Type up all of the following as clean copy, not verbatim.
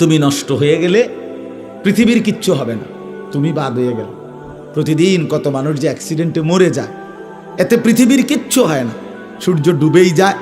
তুমি নষ্ট হয়ে গেলে পৃথিবীর কিচ্ছু হবে না, তুমি বাদ হয়ে গেলে। প্রতিদিন কত মানুষ যে অ্যাক্সিডেন্টে মরে যায়, এতে পৃথিবীর কিচ্ছু হয় না। সূর্য ডুবেই যায়,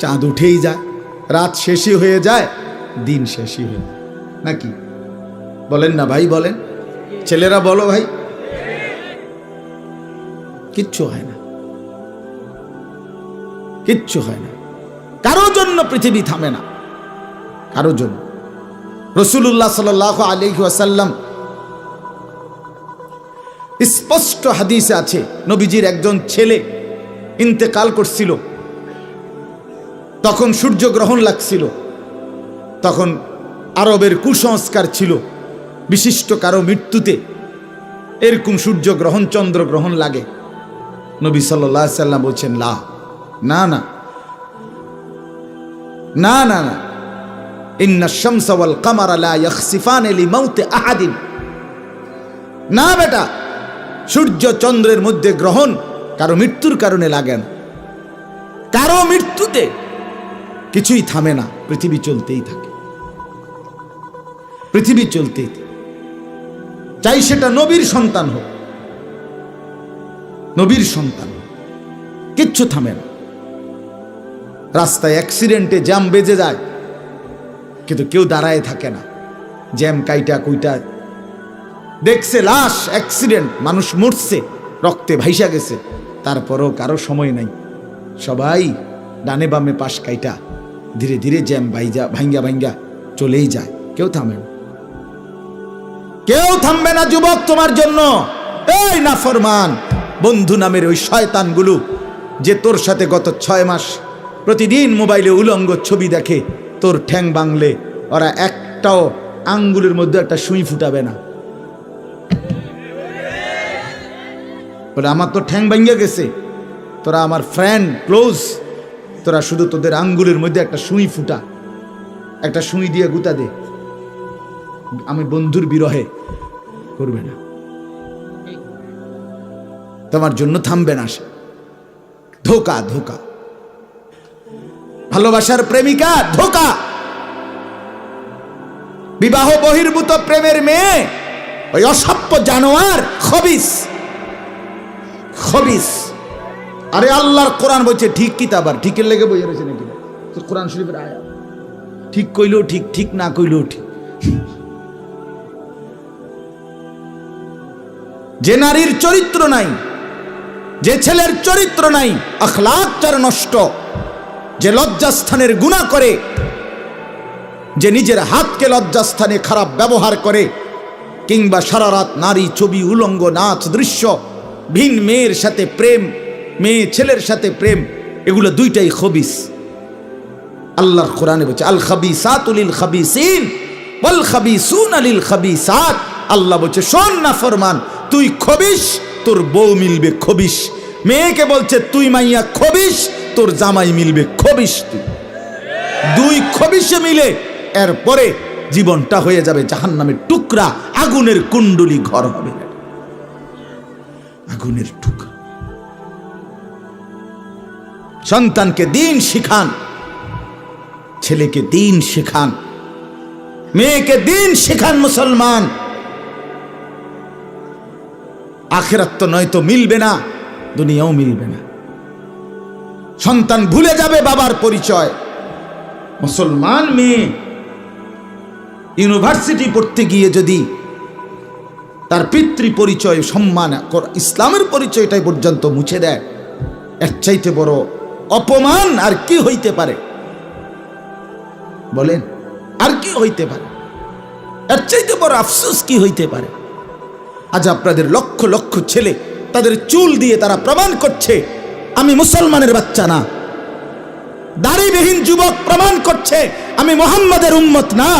চাঁদ উঠেই যায়, রাত শেষই হয়ে যায়, দিন শেষই হয়ে যায়, নাকি বলেন না ভাই? বলেন, ছেলেরা বলো ভাই, কিচ্ছু হয় না, কিচ্ছু হয় না। কারো জন্য পৃথিবী থামে না, কারো জন্য। রাসূলুল্লাহ সাল্লাল্লাহু আলাইহি ওয়াসাল্লাম স্পষ্ট হাদিসে আছে, নবীজির একজন ছেলে ইন্তেকাল করছিল, তখন সূর্যগ্রহণ লাগছিল। তখন আরবের কুসংস্কার ছিল, বিশিষ্ট কারো মৃত্যুতে এরকম সূর্যগ্রহণ চন্দ্রগ্রহণ লাগে। নবী সাল্লাল্লাহু আলাইহি ওয়াসাল্লাম বলছেন, না না না না না না, ইন্না শামসা ওয়াল কামারা লা ইয়াখসিফান লিমাউতি আহাদিন। না বেটা, সূর্য চন্দ্রের মধ্যে গ্রহণ কারো মৃত্যুর কারণে লাগে না। কারো মৃত্যুতে কিছুই থামে না, পৃথিবী চলতেই থাকে, পৃথিবী চলতেই থাকে। চাই সেটা নবীর সন্তান হোক, নবীর সন্তান হোক, কিচ্ছু থামে না। রাস্তায় অ্যাক্সিডেন্টে জ্যাম বেজে যায়, কিন্তু কেউ দাঁড়ায় থাকে না। জ্যাম কাইটা কুইটা দেখছে, লাশ, অ্যাক্সিডেন্ট, মানুষ মরছে, রক্তে ভাইসা গেছে, তারপরও কারো সময় নাই। সবাই ডানে বামে পাশ কাইটা ধীরে ধীরে জ্যাম ভাঙ্গা ভাঙ্গা চলেই যায়, কেউ থামে না, কেউ থামবে না যুবক তোমার জন্য। এই নাফরমান বন্ধু নামের ওই শয়তানগুলো যে তোর সাথে গত 6 মাস প্রতিদিন মোবাইলে উলঙ্গ ছবি দেখে, তোর ঠ্যাং বাংলে ওরা একটাও আঙ্গুলের মধ্যে একটা সুই ফুটাবে না। বলে আমার তো ঠ্যাং ভাঙ্গা গেছে, তোরা আমার ফ্রেন্ড ক্লোজ, তোরা শুধু তোদের আঙ্গুলের মধ্যে একটা সুই ফুটা, একটা সুই দিয়ে গুতা দে, আমি বন্ধুর বিরহে করবে না, তোমার জন্য থামবে না সে। ধোকা, ধোকা, ভালোবাসার প্রেমিকা ধোকা, বিবাহ বহির্ভূত প্রেমের মেয়ে ওই অসভ্য জানোয়ার, খবিস, খবিস। আরে আল্লাহর কোরআন বলছে ঠিক কিতাব, আর ঠিকের লেগে বইয়ে রয়েছে নাকি? কোরআন শরীফের আয়াত, ঠিক কইলেও ঠিক, ঠিক না কইলেও ঠিক। যে নারীর চরিত্র নাই, যে ছেলের চরিত্র নাই, আখলাক যার নষ্ট, যে লজ্জাস্থানের গুনাহ করে, যে নিজের হাতকে লজ্জাস্থানে খারাপ ব্যবহার করে, কিংবা সারা রাত নারী ছবি, উলঙ্গ নাচ দৃশ্য, ভিন মেয়ের সাথে প্রেম, মেয়ে ছেলের সাথে প্রেম, এগুলো দুইটাই খবিস। আল্লাহর কোরআনে বলছে আল খাবিসাতু লিল খাবিসিন ওয়াল খাবিসুনা লিল খাবিসাত। আল্লাহ বলছে শোন না ফরমান, তুই খবিস, তোর বউ মিলবে খবিস। মেয়েকে বলছে তুই মাইয়া খবিস, তোর জামাই মিলবে খবিস। তুই দুই খবিসে মিলে এরপরে জীবনটা হয়ে যাবে জাহান্নামের টুকরা, আগুনের কুণ্ডলী ঘর হবে, আগুনের টুকরা। সন্তানকে দিন শিখান, ছেলেকে দিন শেখান, মেয়েকে দিন শেখান মুসলমান। আখিরাত তো নয়তো মিলবে না, দুনিয়াও মিলবে না। সন্তান ভুলে যাবে বাবার পরিচয়। মুসলমান মেয়ে ইউনিভার্সিটি পড়তে গিয়ে যদি তার পিতৃ পরিচয়, সম্মান, ইসলামের পরিচয়টাই পর্যন্ত মুছে দেয়, এর চাইতে বড় অপমান আর কি হইতে পারে? বলেন, আর কি হইতে পারে? এর চাইতে বড় আফসোস কি হইতে পারে? আজ আপনাদের লক্ষ লক্ষ ছেলে তাদের চুল দিয়ে তারা প্রমাণ করছে আমি মুসলমানের বাচ্চা না। দাড়িবিহীন যুবক প্রমাণ করছে আমি মুহাম্মাদের উম্মত না।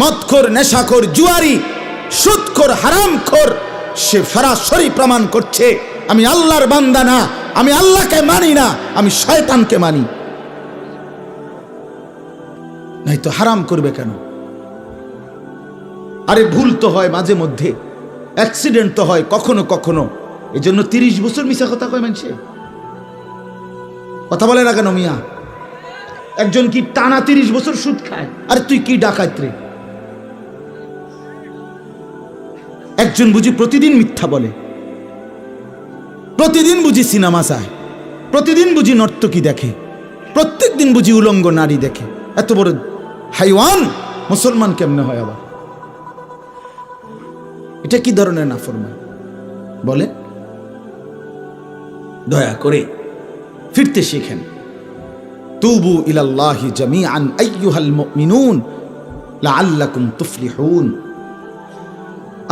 মদখোর, নেশাখোর, জুয়ারি, সুদখোর, হারামখোর, সে সরাসরি প্রমাণ করছে আমি আল্লাহর বান্দা না, আমি আল্লাহকে মানি না, আমি শয়তানকে মানি। নাই তো হারাম করবে কেন? আরে ভুল তো হয় মাঝে মধ্যে, অ্যাক্সিডেন্ট তো হয় কখনো কখনো, এই জন্য 30 বছর মিশা কথা কয় মানুষে। কথা বলে না কেন মিয়া? একজন কি টানা 30 বছর সুদ খায়? আর তুই কি ডাকাত রে? একজন বুঝি প্রতিদিন মিথ্যা বলে, প্রতিদিন বুঝি সিনেমা চায়, প্রতিদিন বুঝি নর্তকী দেখে, প্রত্যেক দিন বুঝি উলঙ্গ নারী দেখে। এত বড় হাইওয়ান মুসলমান কেমনে হয় আবার? এটা কি ধরনের নাফরমান বলে? দয়া করে ফিরতে শিখেন। তুবু ইলাল্লাহি জামিআন আইয়ুহাল মুমিনুন লাআল্লাকুম তুফলিহুন।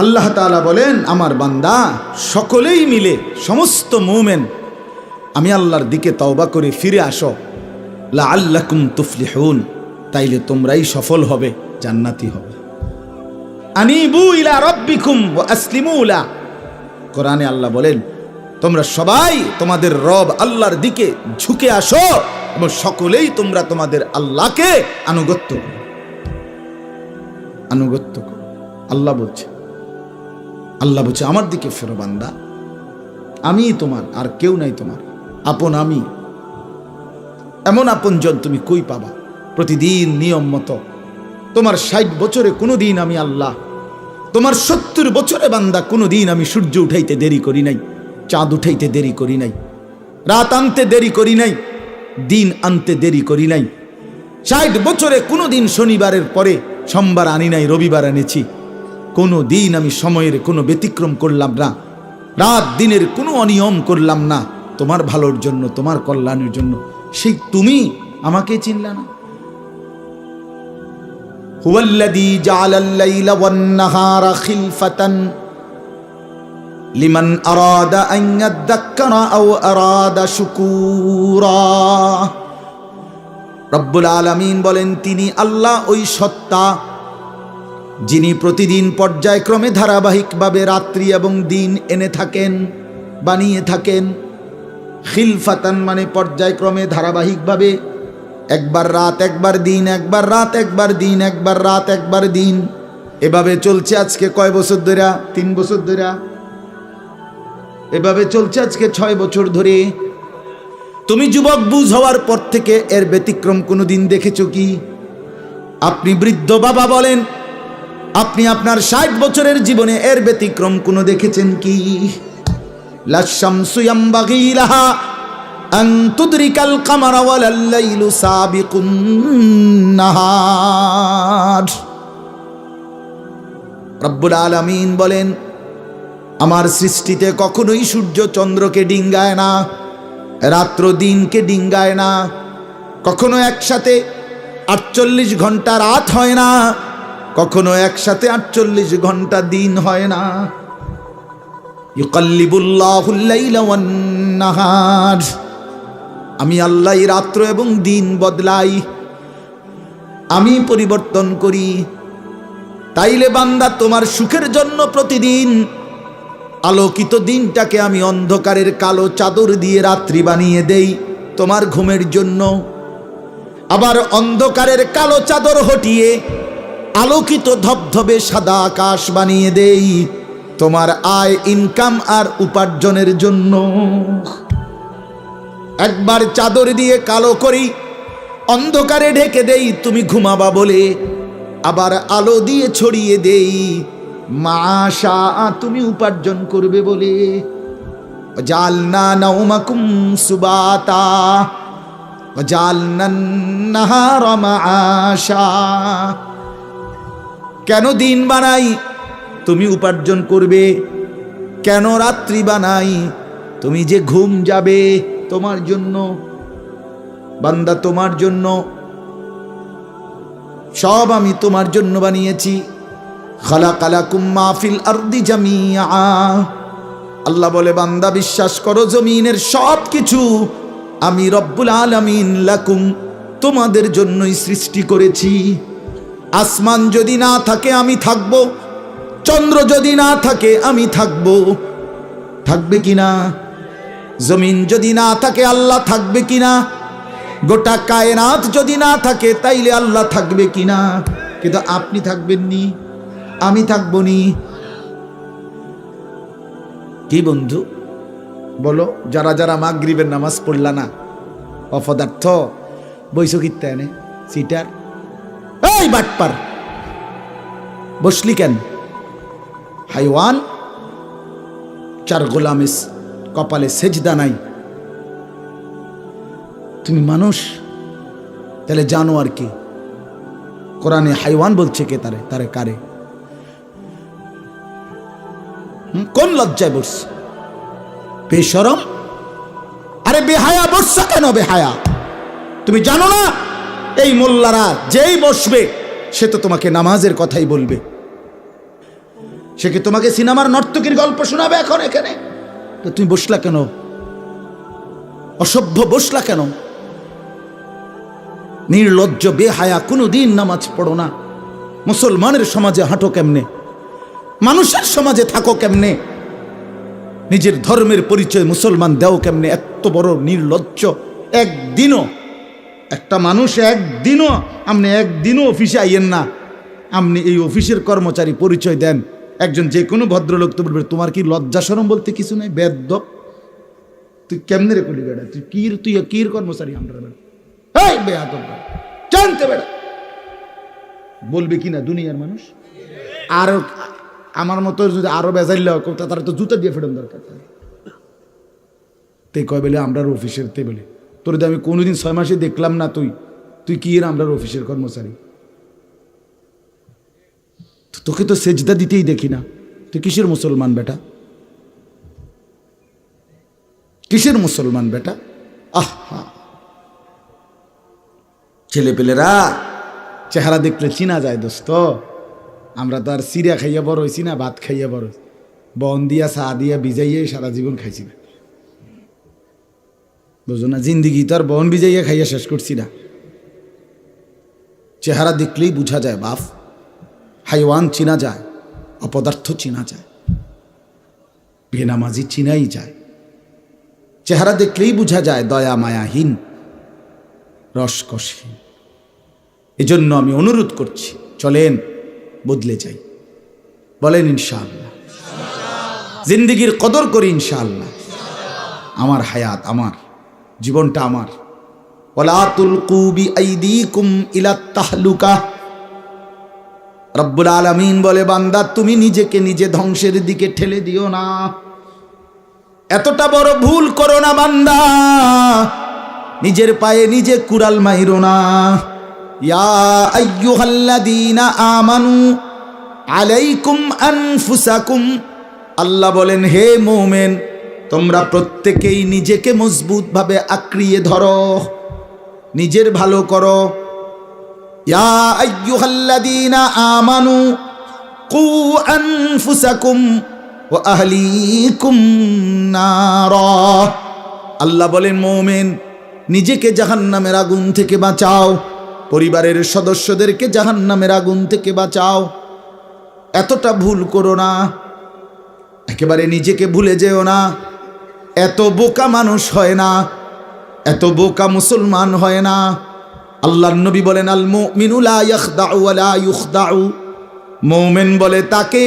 আল্লাহ তাআলা বলেন, আমার বান্দা সকলেই মিলে, সমস্ত মুমিন আমি আল্লাহর দিকে তওবা করে ফিরে আসো, লাআল্লাকুম তুফলিহুন, তাইলে তোমরাই সফল হবে, জান্নাতি হবে। আনিবু ইলা রাব্বিকুম ওয়া আসলিমু লা। কোরআনে আল্লাহ বলেন, তোমরা সবাই তোমাদের রব আল্লাহর দিকে ঝুঁকে আসো এবং সকলেই তোমরা তোমাদের আল্লাহকে আনুগত্য করো, আনুগত্য করো। আল্লাহ বলছে, আল্লাহ বলছে আমার দিকে ফেরো বান্দা, আমি তোমার, আর কেউ নাই তোমার আপন। আমি এমন আপনজন তুমি কই পাবা? প্রতিদিন নিয়ম মতো তোমার 60 বছরে কোনোদিন আমি আল্লাহ, তোমার 70 বছরে বান্দা কোনোদিন আমি সূর্য উঠাইতে দেরি করি নাই, চাঁদ উঠাইতে দেরি করি নাই, রাত আনতে দেরি করি নাই, দিন আনতে দেরি করি নাই। 60 বছরে কোনোদিন শনিবারের পরে সোমবার আনি নাই, রবিবার এনেছি। কোনো দিন আমি সময়ের কোনো ব্যতিক্রম করলাম না, রাত দিনের কোনো অনিয়ম করলাম না, তোমার ভালোর জন্য, তোমার কল্যাণের জন্য। সেই তুমি আমাকে চিনলা না? হুয়াল্লাযী জাআলাল লাইলা ওয়ান নাহারা খিলফাতান লিমান আরাদা আন ইয়াযাক্কারা আও আরাদা শুকুরা। রব্বুল আলামিন বলেন, তিনি আল্লাহ ওই সত্তা যিনি প্রতিদিন পর্যায়ক্রমে ধারাবাহিকভাবে রাত্রি এবং দিন এনে থাকেন, বানিয়ে থাকেন। খিলফাতান মানে পর্যায়ক্রমে ধারাবাহিকভাবে, একবার রাত একবার দিন, একবার রাত একবার দিন, একবার রাত একবার দিন, এভাবে চলছে আজকে কয় বছর ধরে? 3 বছর ধরে এভাবে চলছে, আজকে 6 বছর ধরে। তুমি যুবক বুঝ হওয়ার পর থেকে এর ব্যতিক্রম কোনোদিন দেখেছো কি? আপনি বৃদ্ধ বাবা বলেন, আপনি আপনার 60 বছরের জীবনে এর ব্যতিক্রম কোনো দেখেছেন কি? লাশ-শামসু ইয়ামবাগী লাহা আন তুদরিকাল কামারা ওয়ালাল লাইলু সাবিকুন নাহার। রব্বুল আলামিন বলেন, আমার সৃষ্টিতে কখনোই সূর্য চন্দ্রকে ডিঙ্গায় না, রাত্র দিনকে ডিঙ্গায় না, কখনো একসাথে 48 ঘন্টা রাত হয় না, কখনো একসাথে 48 ঘন্টা দিন হয় না। ইউকাল্লিবুল্লাহুল লাইলা ওয়ান নাহার, আমি আল্লাহ রাত্র এবং দিন বদলাই, আমি পরিবর্তন করি। তাইলে বান্দা, তোমার সুখের জন্য প্রতিদিন আলোকিত দিনটাকে আমি অন্ধকারের কালো চাদর দিয়ে রাত্রি বানিয়ে দেই তোমার ঘুমের জন্য, আবার অন্ধকারের কালো চাদর হটিয়ে আলোকিত ধবধবে সাদা আকাশ বানিয়ে দেই তোমার আয়, ইনকাম আর উপার্জনের জন্য। একবার চাদর দিয়ে কালো করি, অন্ধকারে ঢেকে দেই তুমি ঘুমাবা বলে, আবার আলো দিয়ে ছড়িয়ে দেই মাশা তুমি উপার্জন করবে বলে। জালনা নাওমাকুম সুবাতা জালনান নাহারা মাআশা। কেন দিন বানাই? তুমি উপার্জন করবে। কেন রাত্রি বানাই? তুমি যে ঘুম যাবে, তোমার জন্য বান্দা, তোমার জন্য। সব আমি তোমার জন্য বানিয়েছি। খালাকালাকুম মা ফিল আরদি জামিআ। আল্লাহ বলে, বান্দা বিশ্বাস করো, জমিনের সব কিছু আমি রব্বুল আলামিন লাকুম তোমাদের জন্যই সৃষ্টি করেছি। আসমান যদি না থাকে আমি থাকব, চন্দ্র যদি না থাকে আমি থাকব, থাকবে কিনা? জমিন যদি না থাকে আল্লাহ থাকবে কিনা? গোটা কায়নাত যদি না থাকে তাইলে আল্লাহ থাকবে কিনা? কিন্তু আপনি থাকবেন নি, আমি থাকবো নি। কি বন্ধু বলো, যারা যারা মাগরিবের নামাজ পড়লা না, অপদার্থ, বইসো কিত্তে এনে সিটার, এই বাটপার বসলি কেন? হাইওয়ান, চার গোলামে কপালে সেজদা নাই, তুমি মানুষ, তাহলে জানোয়ার কি? কোরআনে হাইওয়ান বলছে কে? তারে তারে কারে? কোন লজ্জায় বসছে? বেশরম, আরে বেহায়া বসছে কেন? বেহায়া, তুমি জানো না এই মোল্লারা যেই বসবে সে তো তোমাকে নামাজের কথাই বলবে, সে কি তোমাকে সিনেমার নর্তকীর গল্প শোনাবে এখন এখানে? তো তুমি বসলা কেন? অসভ্য বসলা কেন? নির্লজ্জ বেহায়া, কোনোদিন নামাজ পড়ো না, মুসলমানের সমাজে হাঁটো কেমনে, মানুষের সমাজে থাকো কেমনে, নিজের ধর্মের পরিচয় মুসলমান দেও কেমনে? এত বড় নির্লজ্জ। একদিনও একটা মানুষ একদিনও অফিসে আইয়েন না, আপনি এই অফিসের কর্মচারী পরিচয় দেন, একজন যে কোনো ভদ্রলোক তো বলবে তোমার কি লজ্জা শরম বলতে কিছু নাই? বেদ্য, তুই কেমনে রে করি বেড়া, তুই কির কর্মচারী? আমরা বেড়া এই বেয়াদব জানতে বেড়া বলবে কিনা দুনিয়ার মানুষ? আর আমার মতো যদি আরো বেজাইল তারা তো জুতা দিয়ে ফেরন দরকার। তে কয় বলে আমরা অফিসের, তে বলে তোর আমি কোনোদিন 6 মাসে দেখলাম না, তুই কি আমরা অফিসের কর্মচারী? তোকে তো সেজদা দিতেই দেখি না, তুই কিসের মুসলমান বেটা? কিসের মুসলমান বেটা? আহা, ছেলেপেলেরা চেহারা দেখলে চিনা যায় দোস্ত। আমরা তো আর সিরিয়া খাইয়া বড় হয়েছি না, ভাত খাইয়া বড়, বন দিয়া চা দিয়া ভিজাইয়া সারা জীবন খাইছি না, বুঝো না? জিন্দিগি তো আর বন ভিজাইয়া খাইয়া শেষ করছি না। চেহারা দেখলেই বোঝা যায় বাপ, হাইওয়ান চিনা যায়, অপদার্থ চিনা যায়, বেনামাজি চিনাই যায়। চেহারা দেখলেই বোঝা যায় দয়া মায়াহীন, রসকসহীন। এজন্য আমি অনুরোধ করছি, চলেন বদলে যাই, বলেন ইনশাআল্লাহ। জিন্দিগির কদর করি ইনশাআল্লাহ। আমার হায়াত আমার, জীবনটা আমার। ওয়ালা তুলকু বিআইদিকুম ইলাত তাহলুকা। রব্বুল আলামিন বলে, বান্দা তুমি নিজেকে নিজে ধ্বংসের দিকে ঠেলে দিও না, এতটা বড় ভুল করো না বান্দা, নিজের পায়ে নিজে কুড়াল মাইরো না। ইয়া আইয়ুহাল্লাযীনা আমানু আলাইকুম আনফুসাকুম, আল্লাহ বলেন হে মুমিন তোমরা প্রত্যেকেই নিজেকে মজবুতভাবে আঁকড়িয়ে ধরো, নিজের ভালো করো। ইয়া আইয়ুহাল্লাযীনা আমানু কু আনফুসাকুম ওয়া আহলিকুম নারা, আল্লাহ বলেন মুমিন নিজেকে জাহান্নামের আগুন থেকে বাঁচাও, পরিবারের সদস্যদেরকে জাহান্নামের আগুন থেকে বাঁচাও। এতটা ভুল করো না, একেবারে নিজেকে ভুলে যেও না। এত বোকা মানুষ হয় না, এত বোকা মুসলমান হয় না। আল্লাহর নবী বলেন, আল মুমিনু লা ইয়াখদাউ ওয়া লা ইউখদাউ, মুমিন বলে তাকে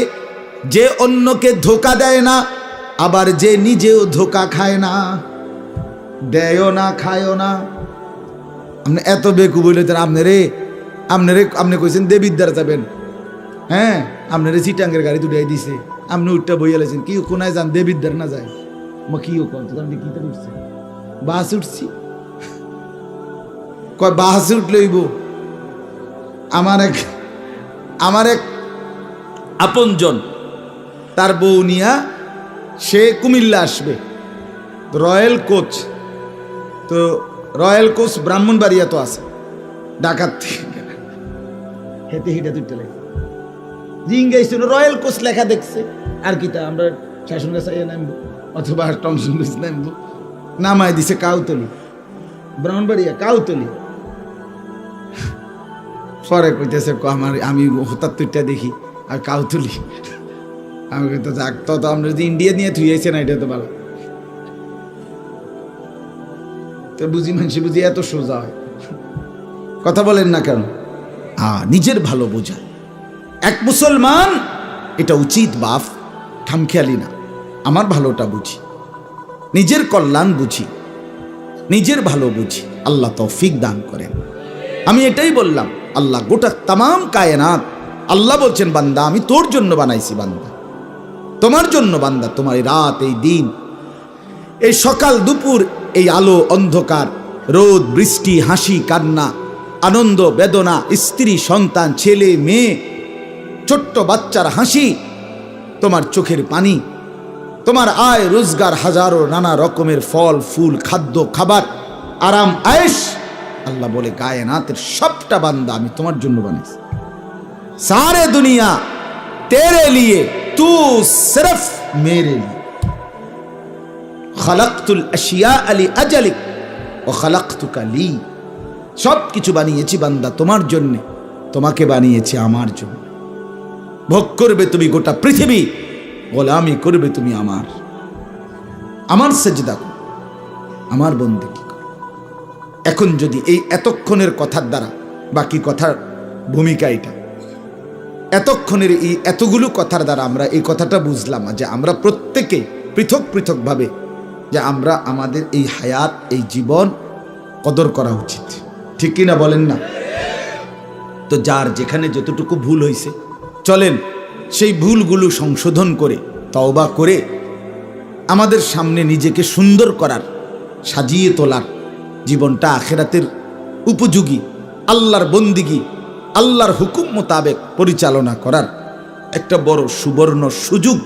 যে অন্যকে ধোঁকা দেয় না, আবার যে নিজেও ধোঁকা খায় না। দেয়ও না, খায়ও না। আপনি এত বেকু বলে আপনি কইছেন দেবিদ্দার যাবেন, হ্যাঁ আপনারে চিটাঙ্গের গাড়ি দুটাই দিছে, আপনি উঠটা বইয়া লাইছেন, কি কোনায় যান দেবিদ্দার না যায়? কি কিতে উঠছে? বাস উঠছি, কয় বাস উঠলইব। আমার এক আপনজন, তার বউ নিয়া সে কুমিল্লা আসবে, রয়্যাল কোচ। তো রয়্যাল কোচ ব্রাহ্মণবাড়িয়া তো আছে, ঢাকার থেকে হেঁটে হেঁটে তুইটা লাগে জিঙ্গাইছিল, রয়্যাল কোচ লেখা দেখছে। আর কি তা আমরা শাসন গাছাইয়া নামবো অথবা টমসন গাছ নামবো, নামাই দিছে কাউতলি, ব্রাহ্মণবাড়িয়া কাউতলি। পরে কইতেছে আমি হঠাৎ তুইটা দেখি আর কাউতলি। আমি কইতে যাক, তো আমরা যদি ইন্ডিয়া নিয়ে থুইয়েছে না, এটা তো ভালো। তো বুঝি মানুষ বুঝি এত সোজা হয়, কথা বলেন না কেন? নিজের ভালো বোঝা এক মুসলমান, এটা উচিত বাপ, খামখেয়ালি না। আমার ভালোটা বুঝি, নিজের কল্যাণ বুঝি, নিজের ভালো বুঝি। আল্লাহ তৌফিক দান করেন। আমি এটাই বললাম, আল্লাহ গোটা তামাম কায়নাত, আল্লাহ বলছেন বান্দা আমি তোর জন্য বানাইছি, বান্দা তোমার জন্য, বান্দা তোমার এই রাত, এই দিন, এই সকাল দুপুর, এই আলো অন্ধকার, রোদ বৃষ্টি, হাসি কান্না, আনন্দ বেদনা, স্ত্রী সন্তান, ছেলে মেয়ে, ছোট্ট বাচ্চার হাসি, তোমার চোখের পানি, তোমার আয় রোজগার, হাজারো নানা রকমের ফল ফুল, খাদ্য খাবার, আরাম আয়েশ, আল্লাহ বলে কায়নাতের সবটা বান্দা আমি তোমার জন্য বানাইছি। সারে দুনিয়া তেরে লিয়ে, তু সিরফ মেরে লিয়ে। খালাকতুল আশিয়া আলি আজালিক ও খালাকতুকা লি। সব কিছু বানিয়েছি বান্দা তোমার জন্য, তোমাকে বানিয়েছি আমার জন্য। ভোগ করবে তুমি গোটা পৃথিবী, গোলামি করবে তুমি আমার সেজদা করো, আমার বন্দেগী করো। এখন যদি এই এতক্ষণের কথার দ্বারা, বাকি কথার ভূমিকা এটা, এতক্ষণের এই এতগুলো কথার দ্বারা আমরা এই কথাটা বুঝলাম যে আমরা প্রত্যেকে পৃথক পৃথকভাবে যে আমরা আমাদের এই হায়াত, এই জীবন কদর করা উচিত, ঠিক কিনা বলেন না? তো যার যেখানে যতটুকু ভুল হয়েছে, চলেন সেই ভুলগুলো সংশোধন করে, তওবা করে, আমাদের সামনে নিজেকে সুন্দর করার, সাজিয়ে তোলার, জীবনটা আখিরাতের উপযোগী, আল্লাহর বন্দিগি, আল্লাহর হুকুম মোতাবেক পরিচালনা করার একটা বড় সুবর্ণ সুযোগ,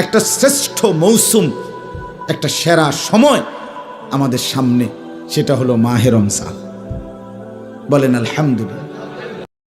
একটা শ্রেষ্ঠ মৌসুম, একটা সেরা সময় আমাদের সামনে, সেটা হলো মাহে রমজান। বলেন আলহামদুলিল্লাহ।